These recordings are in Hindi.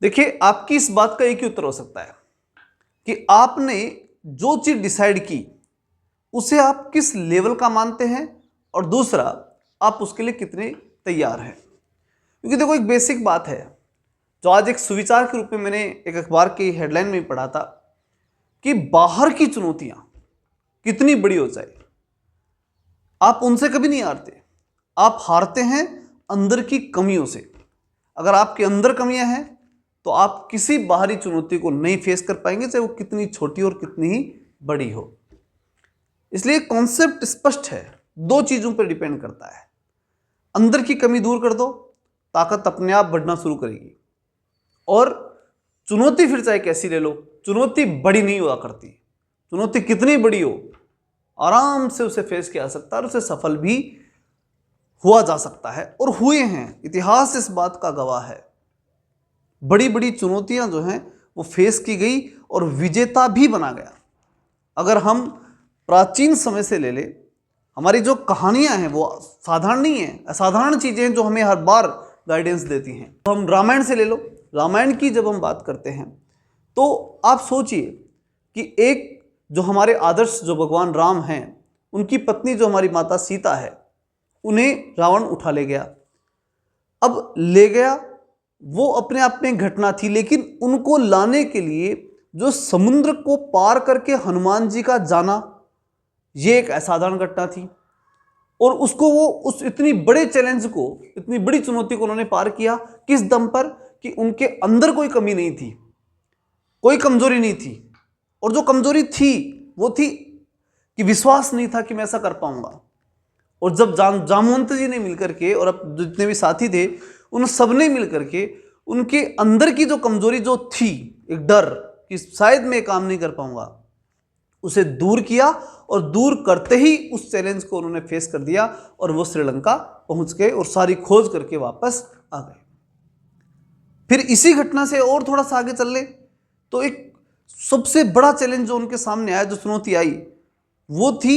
देखिए, आपकी इस बात का एक ही उत्तर हो सकता है कि आपने जो चीज डिसाइड की उसे आप किस लेवल का मानते हैं, और दूसरा, आप उसके लिए कितने तैयार हैं। क्योंकि देखो, एक बेसिक बात है जो आज एक सुविचार के रूप में मैंने एक अखबार की हेडलाइन में पढ़ा था कि बाहर की चुनौतियां कितनी बड़ी हो जाए, आप उनसे कभी नहीं हारते। आप हारते हैं अंदर की कमियों से। अगर आपके अंदर कमियां हैं तो आप किसी बाहरी चुनौती को नहीं फेस कर पाएंगे, चाहे वो कितनी छोटी और कितनी ही बड़ी हो। इसलिए कॉन्सेप्ट स्पष्ट है, दो चीजों पर डिपेंड करता है। अंदर की कमी दूर कर दो, ताकत अपने आप बढ़ना शुरू करेगी। और चुनौती फिर चाहे कैसी ले लो, चुनौती बड़ी नहीं हुआ करती। चुनौती कितनी बड़ी हो, आराम से उसे फेस किया जा सकता है और उसे सफल भी हुआ जा सकता है, और हुए हैं। इतिहास इस बात का गवाह है। बड़ी बड़ी चुनौतियां जो हैं वो फेस की गई और विजेता भी बना गया। अगर हम प्राचीन समय से ले ले, हमारी जो कहानियां हैं वो साधारण नहीं है, असाधारण चीजें हैं जो हमें हर बार गाइडेंस देती हैं। तो हम रामायण से ले लो। रामायण की जब हम बात करते हैं तो आप सोचिए कि एक जो हमारे आदर्श जो भगवान राम हैं, उनकी पत्नी जो हमारी माता सीता है, उन्हें रावण उठा ले गया। अब ले गया, वो अपने आप में घटना थी, लेकिन उनको लाने के लिए जो समुद्र को पार करके हनुमान जी का जाना, ये एक असाधारण घटना थी। और उसको वो उस इतनी बड़े चैलेंज को, इतनी बड़ी चुनौती को उन्होंने पार किया किस दम पर, कि उनके अंदर कोई कमी नहीं थी, कोई कमजोरी नहीं थी। और जो कमजोरी थी वो थी कि विश्वास नहीं था कि मैं ऐसा कर पाऊंगा। और जब जामवंत जी ने मिलकर के, और अब जितने भी साथी थे, उन सब ने मिलकर के उनके अंदर की जो कमजोरी जो थी, एक डर कि शायद मैं काम नहीं कर पाऊंगा, उसे दूर किया। और दूर करते ही उस चैलेंज को उन्होंने फेस कर दिया और वो श्रीलंका पहुंच गए और सारी खोज करके वापस आ गए। फिर इसी घटना से और थोड़ा सा आगे चल ले तो एक सबसे बड़ा चैलेंज जो उनके सामने आया, जो चुनौती आई, वो थी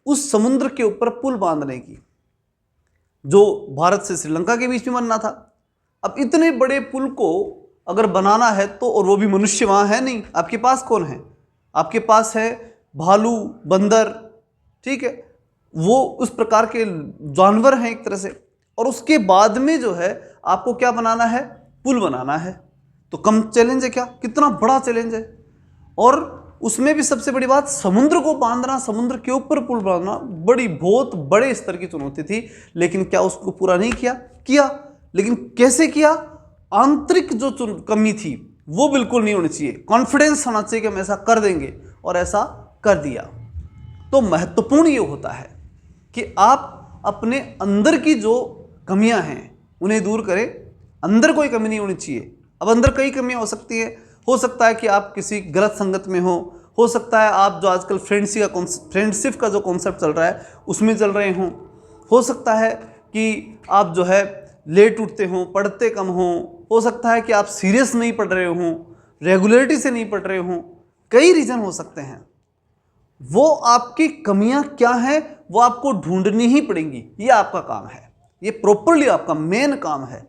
उस समुद्र के ऊपर पुल बांधने की, जो भारत से श्रीलंका के बीच में बनना था। अब इतने बड़े पुल को अगर बनाना है तो, और वो भी मनुष्य वहां है नहीं, आपके पास कौन है? आपके पास है भालू, बंदर, ठीक है, वो उस प्रकार के जानवर हैं एक तरह से। और उसके बाद में जो है आपको क्या बनाना है? पुल बनाना है। तो कम चैलेंज है क्या? कितना बड़ा चैलेंज है। और उसमें भी सबसे बड़ी बात, समुद्र को बांधना, समुद्र के ऊपर पुल बनाना, बड़ी बहुत बड़े स्तर की चुनौती थी। लेकिन क्या उसको पूरा नहीं किया? किया। लेकिन कैसे किया? आंतरिक जो कमी थी वो बिल्कुल नहीं होनी चाहिए, कॉन्फिडेंस होना चाहिए कि हम ऐसा कर देंगे, और ऐसा कर दिया। तो महत्वपूर्ण ये होता है कि आप अपने अंदर की जो कमियां हैं उन्हें दूर करें। अंदर कोई कमी नहीं होनी चाहिए। अब अंदर कई कमियां हो सकती है। हो सकता है कि आप किसी गलत संगत में हो सकता है आप जो आजकल फ्रेंडशिप का जो कॉन्सेप्ट चल रहा है उसमें चल रहे हों। हो सकता है कि आप जो है लेट उठते हों, पढ़ते कम हो सकता है कि आप सीरियस नहीं पढ़ रहे हों, रेगुलरिटी से नहीं पढ़ रहे हों। कई रीजन हो सकते हैं। वो आपकी कमियां क्या हैं वो आपको ढूंढनी ही पड़ेंगी। ये आपका काम है, ये प्रॉपरली आपका मेन काम है।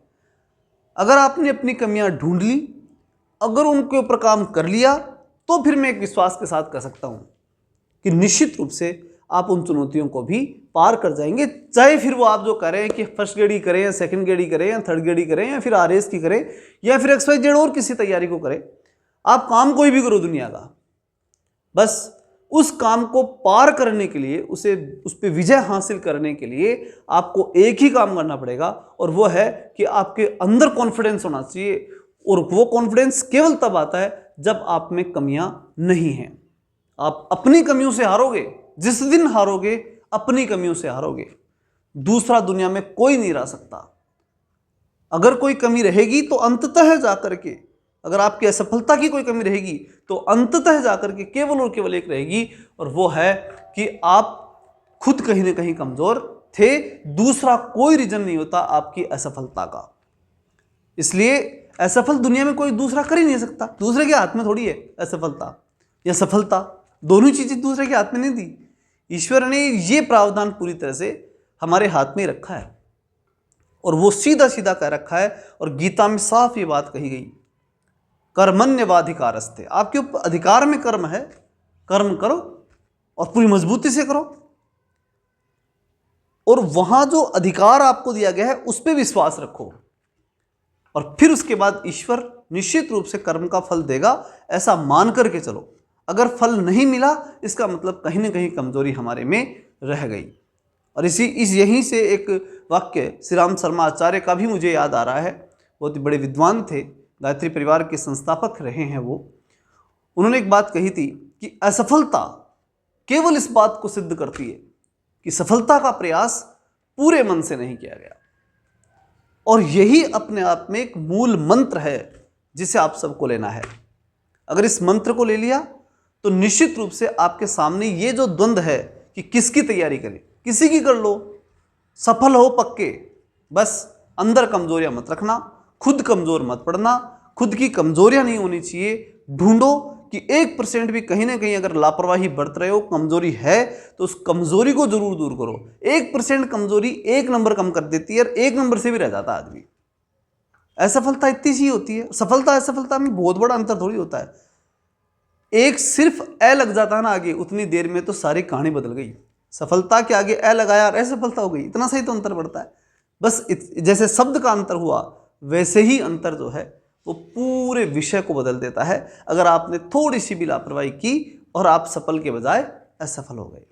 अगर आपने अपनी कमियां ढूंढ ली, अगर उनके ऊपर काम कर लिया, तो फिर मैं एक विश्वास के साथ कह सकता हूं कि निश्चित रूप से आप उन चुनौतियों को भी पार कर जाएंगे। चाहे फिर वो आप जो करें कि फर्स्ट ग्रेड ही करें या सेकंड ग्रेड ही करें या थर्ड ग्रेड ही करें या फिर आरएस की करें या फिर XYZ और किसी तैयारी को करें, आप काम कोई भी करो दुनिया का, बस उस काम को पार करने के लिए, उस पर विजय हासिल करने के लिए आपको एक ही काम करना पड़ेगा, और वो है कि आपके अंदर कॉन्फिडेंस होना चाहिए। और वो कॉन्फिडेंस केवल तब आता है जब आप में कमियां नहीं हैं। आप अपनी कमियों से हारोगे, जिस दिन हारोगे अपनी कमियों से हारोगे। दूसरा दुनिया में कोई नहीं रह सकता। अगर कोई कमी रहेगी तो अंततः जाकर के, अगर आपकी असफलता की कोई कमी रहेगी तो अंततः जाकर के केवल और केवल एक रहेगी, और वो है कि आप खुद कहीं ना कहीं कमजोर थे। दूसरा कोई रीजन नहीं होता आपकी असफलता का। इसलिए असफल दुनिया में कोई दूसरा कर ही नहीं सकता। दूसरे के हाथ में थोड़ी है असफलता या सफलता, दोनों चीजें दूसरे के हाथ में नहीं दी। ईश्वर ने ये प्रावधान पूरी तरह से हमारे हाथ में रखा है, और वो सीधा सीधा कह रखा है। और गीता में साफ ये बात कही गई कर्मण्यवाधिकारस्ते, आपके ऊपर अधिकार में कर्म है, कर्म करो और पूरी मजबूती से करो। और वहां जो अधिकार आपको दिया गया है उस पर विश्वास रखो, और फिर उसके बाद ईश्वर निश्चित रूप से कर्म का फल देगा, ऐसा मान करके चलो। अगर फल नहीं मिला इसका मतलब कहीं ना कहीं कमजोरी हमारे में रह गई। और यहीं से एक वाक्य श्री राम शर्मा आचार्य का भी मुझे याद आ रहा है। बहुत ही बड़े विद्वान थे, गायत्री परिवार के संस्थापक रहे हैं वो। उन्होंने एक बात कही थी कि असफलता केवल इस बात को सिद्ध करती है कि सफलता का प्रयास पूरे मन से नहीं किया गया। और यही अपने आप में एक मूल मंत्र है जिसे आप सबको लेना है। अगर इस मंत्र को ले लिया तो निश्चित रूप से आपके सामने ये जो द्वंद्व है कि किसकी तैयारी करें, किसी की कर लो, सफल हो पक्के, बस अंदर कमजोरियां मत रखना, खुद कमजोर मत पड़ना, खुद की कमजोरियां नहीं होनी चाहिए। ढूंढो कि 1% भी कहीं ना कहीं अगर लापरवाही बरत रहे हो, कमजोरी है, तो उस कमजोरी को जरूर दूर करो। 1% कमजोरी 1 नंबर कम कर देती है, और 1 नंबर से भी रह जाता आदमी। असफलता इतनी सी होती है, सफलता असफलता में बहुत बड़ा अंतर थोड़ी होता है। एक सिर्फ ए लग जाता है ना आगे, उतनी देर में तो सारी कहानी बदल गई। सफलता के आगे ए लगाया और असफलता हो गई, इतना सही तो अंतर पड़ता है। बस जैसे शब्द का अंतर हुआ वैसे ही अंतर जो है वो पूरे विषय को बदल देता है। अगर आपने थोड़ी सी भी लापरवाही की और आप सफल के बजाय असफल हो गए।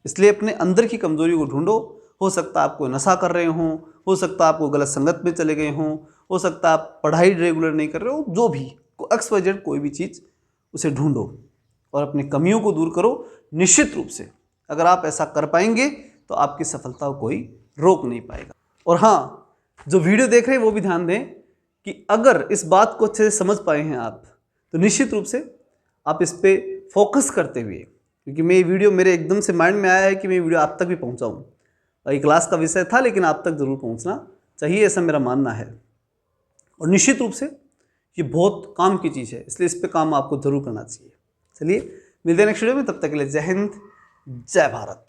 इसलिए अपने अंदर की कमजोरी को ढूंढो। हो सकता है आप कोई नशा कर रहे हों, हो सकता है आपको गलत संगत में चले गए हों, हो सकता है आप पढ़ाई रेगुलर नहीं कर रहे हो, जो भी XYZ कोई भी चीज़, उसे ढूंढो और अपनी कमियों को दूर करो। निश्चित रूप से अगर आप ऐसा कर पाएंगे तो आपकी सफलता को कोई रोक नहीं पाएगा। और हाँ, जो वीडियो देख रहे हैं वो भी ध्यान दें कि अगर इस बात को अच्छे से समझ पाए हैं आप, तो निश्चित रूप से आप इस पे फोकस करते हुए, क्योंकि मैं ये वीडियो मेरे एकदम से माइंड में आया है कि मैं वीडियो आप तक भी पहुंचाऊं। ये क्लास का विषय था लेकिन आप तक जरूर पहुंचना चाहिए, ऐसा मेरा मानना है। और निश्चित रूप से ये बहुत काम की चीज़ है, इसलिए इस पे काम आपको जरूर करना चाहिए। चलिए मिलते हैं नेक्स्ट वीडियो में, तब तक के लिए जय हिंद, जय भारत।